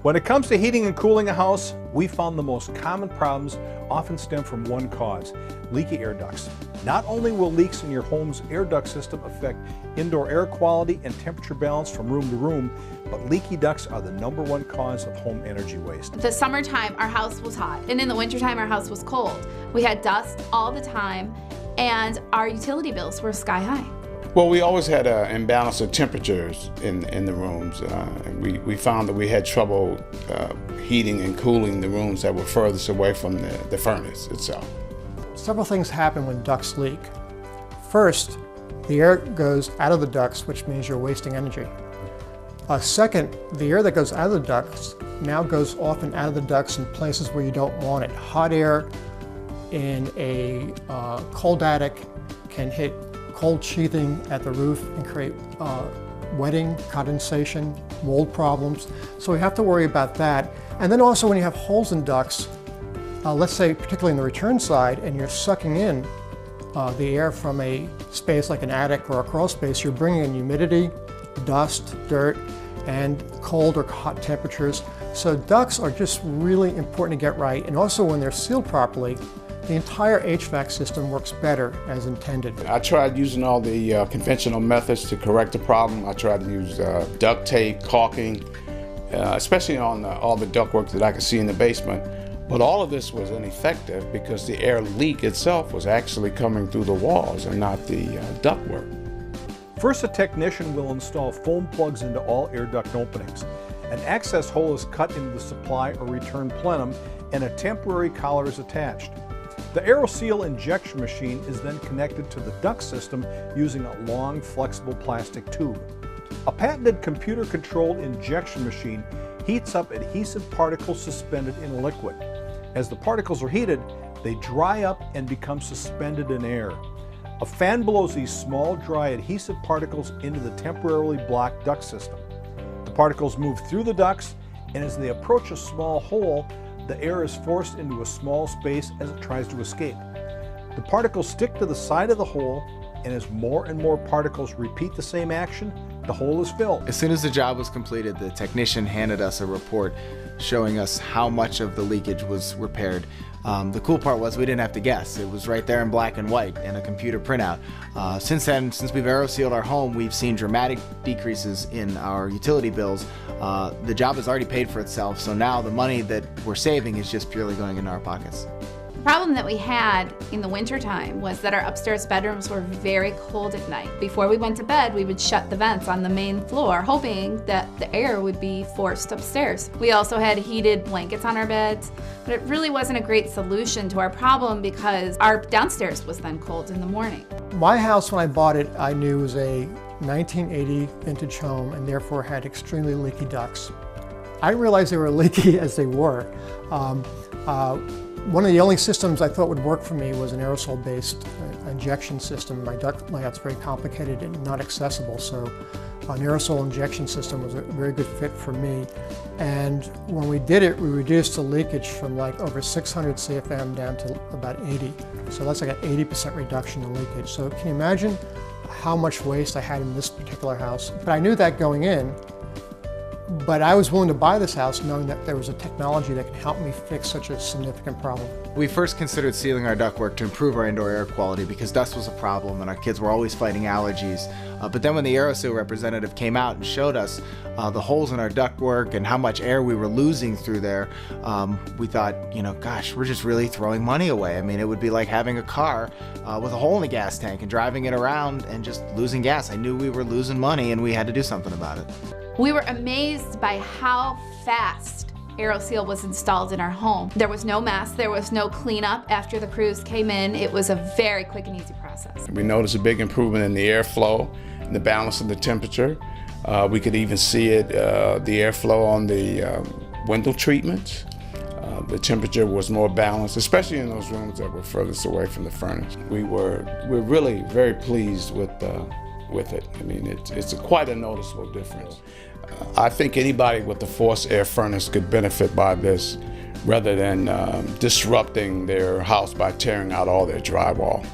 When it comes to heating and cooling a house, we found the most common problems often stem from one cause: leaky air ducts. Not only will leaks in your home's air duct system affect indoor air quality and temperature balance from room to room, but leaky ducts are the #1 cause of home energy waste. The summertime, our house was hot, and in the wintertime, our house was cold. We had dust all the time, and our utility bills were sky high. Well, we always had an imbalance of temperatures in the rooms. We found that we had trouble heating and cooling the rooms that were furthest away from the furnace itself. Several things happen when ducts leak. First, the air goes out of the ducts, which means you're wasting energy. Second, the air that goes out of the ducts now goes often out of the ducts in places where you don't want it. Hot air in a cold attic can hit cold sheathing at the roof and create wetting, condensation, mold problems. So we have to worry about that. And then also when you have holes in ducts, let's say particularly in the return side, and you're sucking in the air from a space like an attic or a crawl space, you're bringing in humidity, dust, dirt, and cold or hot temperatures. So ducts are just really important to get right. And also when they're sealed properly, the entire HVAC system works better as intended. I tried using all the conventional methods to correct the problem. I tried to use duct tape, caulking, especially on all the ductwork that I could see in the basement. But all of this was ineffective because the air leak itself was actually coming through the walls and not the ductwork. First, a technician will install foam plugs into all air duct openings. An access hole is cut into the supply or return plenum, and a temporary collar is attached. The Aeroseal injection machine is then connected to the duct system using a long, flexible plastic tube. A patented computer-controlled injection machine heats up adhesive particles suspended in a liquid. As the particles are heated, they dry up and become suspended in air. A fan blows these small, dry adhesive particles into the temporarily blocked duct system. The particles move through the ducts, and as they approach a small hole, the air is forced into a small space as it tries to escape. The particles stick to the side of the hole, and as more and more particles repeat the same action, the hole is filled. As soon as the job was completed, the technician handed us a report showing us how much of the leakage was repaired. The cool part was we didn't have to guess. It was right there in black and white in a computer printout. Since then, since we've aerosealed our home, we've seen dramatic decreases in our utility bills. The job has already paid for itself, so now the money that we're saving is just purely going into our pockets. The problem that we had in the wintertime was that our upstairs bedrooms were very cold at night. Before we went to bed, we would shut the vents on the main floor, hoping that the air would be forced upstairs. We also had heated blankets on our beds, but it really wasn't a great solution to our problem because our downstairs was then cold in the morning. My house, when I bought it, I knew was a 1980 vintage home and therefore had extremely leaky ducts. I didn't realize they were leaky as they were. One of the only systems I thought would work for me was an aerosol-based injection system. My duct layout's very complicated and not accessible, so an aerosol injection system was a very good fit for me. And when we did it, we reduced the leakage from like over 600 CFM down to about 80. So that's like an 80% reduction in leakage. So can you imagine how much waste I had in this particular house? But I knew that going in. But I was willing to buy this house knowing that there was a technology that could help me fix such a significant problem. We first considered sealing our ductwork to improve our indoor air quality because dust was a problem and our kids were always fighting allergies. But then when the Aeroseal representative came out and showed us the holes in our ductwork and how much air we were losing through there, we thought, you know, gosh, we're just really throwing money away. I mean, it would be like having a car with a hole in the gas tank and driving it around and just losing gas. I knew we were losing money and we had to do something about it. We were amazed by how fast Aeroseal was installed in our home. There was no mess, there was no cleanup after the crews came in. It was a very quick and easy process. We noticed a big improvement in the airflow and the balance of the temperature. We could even see it, the airflow on the window treatments. The temperature was more balanced, especially in those rooms that were furthest away from the furnace. We're really very pleased with it. I mean, it's quite a noticeable difference. I think anybody with a forced air furnace could benefit by this rather than disrupting their house by tearing out all their drywall.